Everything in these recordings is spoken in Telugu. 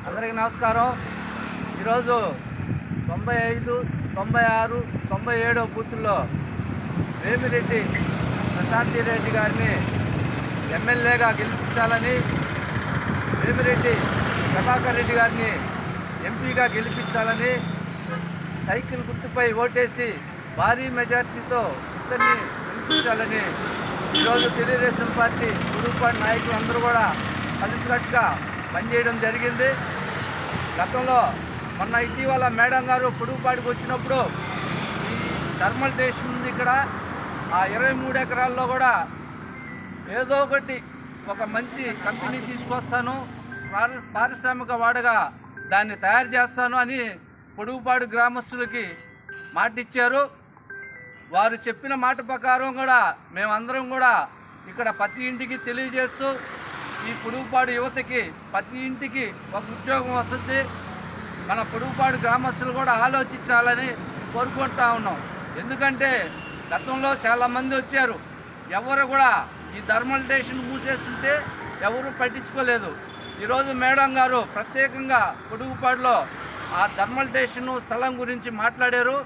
అందరికీ నమస్కారం. ఈరోజు 95, 96, 97 బూతుల్లో వేమిరెడ్డి ప్రశాంతి రెడ్డి గారిని ఎమ్మెల్యేగా గెలిపించాలని, వేమిరెడ్డి ప్రభాకర్ రెడ్డి గారిని ఎంపీగా గెలిపించాలని, సైకిల్ గుర్తుపై ఓటేసి భారీ మెజార్టీతో ఇద్దరిని గెలిపించాలని ఈరోజు తెలుగుదేశం పార్టీ పుడుగుపాడు నాయకులు అందరూ కూడా కలిసికట్టుగా పనిచేయడం జరిగింది. గతంలో మొన్న ఇటీవల మేడం గారు పుడుగుపాడికి వచ్చినప్పుడు ఈ థర్మల్ స్టేషన్ ఉంది ఇక్కడ, ఆ 23 ఎకరాల్లో కూడా ఏదో ఒకటి ఒక మంచి కంపెనీ తీసుకొస్తాను, పారిశ్రామిక వాడగా దాన్ని తయారు చేస్తాను అని పుడుగుపాడు గ్రామస్తులకి మాట ఇచ్చారు. వారు చెప్పిన మాట ప్రకారం కూడా మేమందరం కూడా ఇక్కడ ప్రతి ఇంటికి తెలియజేస్తూ ఈ పుడుగుపాడు యువతకి ప్రతి ఇంటికి ఒక ఉద్యోగం వస్తుంది, మన పుడుగుపాడు గ్రామస్తులు కూడా ఆలోచించాలని కోరుకుంటా ఉన్నాం. ఎందుకంటే గతంలో చాలామంది వచ్చారు, ఎవరు కూడా ఈ థర్మల్ స్టేషన్ మూసేస్తుంటే ఎవరు పట్టించుకోలేదు. ఈరోజు మేడం గారు ప్రత్యేకంగా పుడుగుపాడులో ఆ థర్మల్ స్టేషన్ స్థలం గురించి మాట్లాడారు.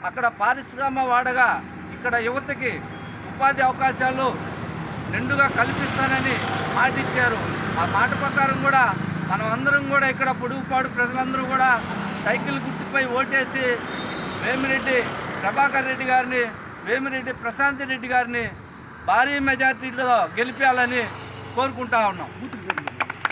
అక్కడ పారిశ్రామిక వాడగా ఇక్కడ యువతకి ఉపాధి అవకాశాలు నిండుగా కల్పిస్తానని మాట ఇచ్చారు. ఆ మాట ప్రకారం కూడా మనం అందరం కూడా ఇక్కడ పుడుగుపాడు ప్రజలందరూ కూడా సైకిల్ గుర్తుపై ఓటేసి వేమిరెడ్డి ప్రభాకర్ రెడ్డి గారిని, వేమిరెడ్డి ప్రశాంతి రెడ్డి గారిని భారీ మెజార్టీలో గెలిపించాలని కోరుకుంటా ఉన్నాం.